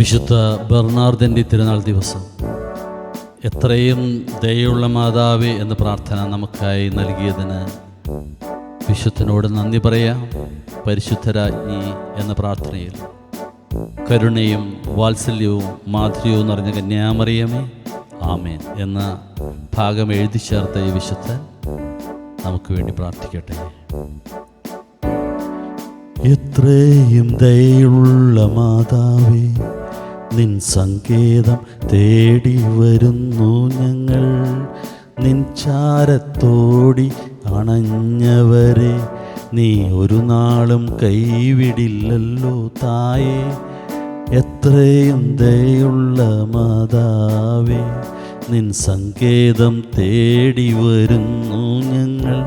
വിശുദ്ധ ബെർണാർഡിൻ്റെ തിരുനാൾ ദിവസം എത്രയും ദയുള്ള മാതാവേ എന്ന പ്രാർത്ഥന നമുക്കായി നൽകിയതിന് വിശുദ്ധനോട് നന്ദി പറയാം. പരിശുദ്ധരാജ്ഞി എന്ന പ്രാർത്ഥനയിൽ കരുണയും വാത്സല്യവും മാധുര്യവും നിറഞ്ഞ കന്യാമറിയമേ ആമേൻ എന്ന ഭാഗം എഴുതി ചേർത്ത ഈ വിശുദ്ധൻ നമുക്ക് വേണ്ടി പ്രാർത്ഥിക്കട്ടെ. എത്രയും ദയുള്ള മാതാവേ, നിൻ സങ്കേതം തേടി വരുന്നു ഞങ്ങൾ. നിൻ ചാരത്തോടി അണഞ്ഞവരെ നീ ഒരു നാളും കൈവിടില്ലല്ലോ തായേ. എത്രയും ദയുള്ള മാതാവേ, നിൻ സങ്കേതം തേടി വരുന്നു ഞങ്ങൾ.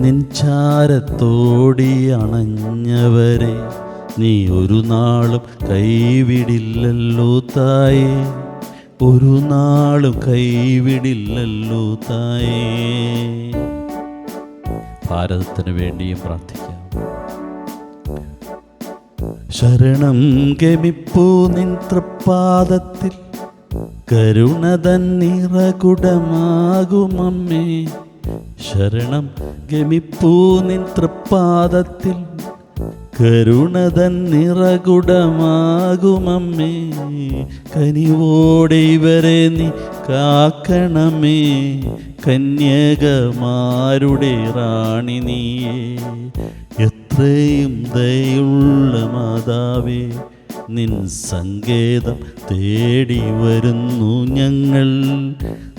നിൻ ചാരത്തോടി അണഞ്ഞവരെ നീ ഒരു നാളും കൈവിടില്ലല്ലോ തായേ. ഒരു നാളും കൈവിടില്ലല്ലോ തായേ. ഭാരതത്തിന് വേണ്ടിയും പ്രാർത്ഥിക്കാം. ശരണം ഗമിപ്പൂ നിൻ തൃപ്പാദത്തിൽ, കരുണ തൻ നിറകുടമാകുമമ്മേ. ശരണം ഗമിപ്പൂ നിൻ തൃപ്പാദത്തിൽ, കരുണ തൻ നിറകുടമാകുമമ്മേ. കനിവോടെ ഇവരെ നീ കാക്കണമേ, കന്യകമാരുടെ റാണി നീയേ. എത്രയും ദയുള്ള മാതാവേ, നിൻ സങ്കേതം തേടി വരുന്നു ഞങ്ങൾ.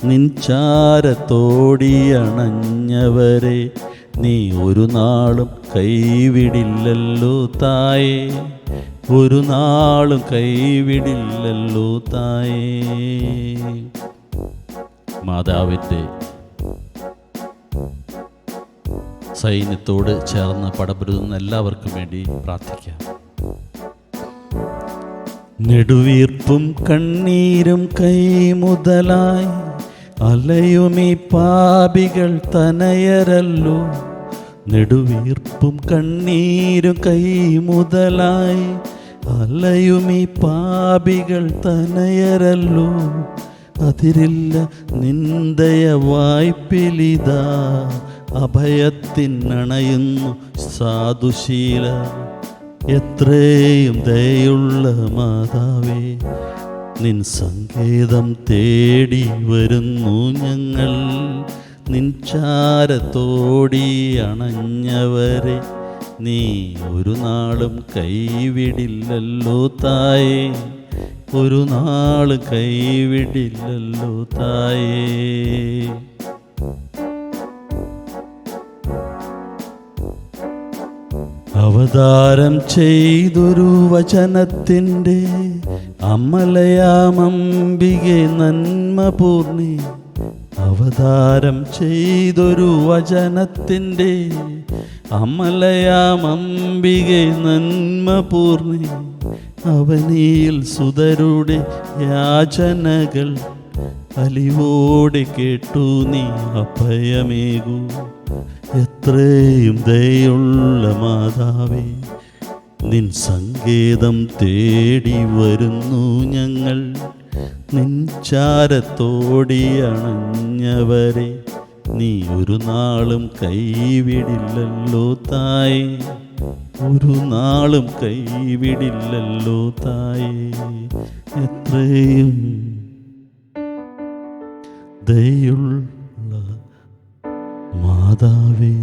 നിൻ ചാരത്തോടി അണഞ്ഞവരെ നീ ഒരു നാളും കൈവിടില്ലല്ലോ തായേ. ഒരു നാളും കൈവിടില്ലല്ലോ തായേ. മാതാവിൻ്റെ സൈന്യത്തോട് ചേർന്ന് പടപൊരുതുന്ന എല്ലാവർക്കും വേണ്ടി പ്രാർത്ഥിക്കാം. നെടുവീർപ്പും കണ്ണീരും കൈമുതലായി അലയുമീ പാപികൾ തനയരല്ലോ. നെടുവീർപ്പും കണ്ണീരും കൈമുതലായി അലയുമീ പാപികൾ തനയരല്ലോ. അതിരില്ല നിന്ദയ വായ്പിലിതാ, അഭയത്തിനണയുന്നു സാധുശീല. എത്രയും ദയുള്ള മാതാവേ, നിൻ സങ്കേതം തേടി വരുന്നു ഞങ്ങൾ. നിൻ ചാരത്തോടി അണഞ്ഞവരെ നീ ഒരു നാളും കൈവിടില്ലല്ലോ തായേ. ഒരു നാള് കൈവിടില്ലല്ലോ തായേ. അവതാരം ചെയ്തൊരു വചനത്തിൻ്റെ അമലയാമംബികെ നന്മ പൂർണ്ണി. അവതാരം ചെയ്തൊരു വചനത്തിൻ്റെ അമലയാമംബികെ നന്മ പൂർണ്ണി. അവനിയിൽ സുതരുടെ യാചനകൾ അലിവോടെ കേട്ടു നീ അഭയമേകൂ. എത്രയും ദയുള്ള മാതാവേ, നിൻ സങ്കേതം തേടി വരുന്നു ഞങ്ങൾ. നിൻ ചാരത്തോടി അണഞ്ഞവരെ നീ ഒരു നാളും കൈവിടില്ലല്ലോ തായേ. ഒരു നാളും കൈവിടില്ലല്ലോ തായേ. എത്രയും ദയുള്ള മാതാവേ.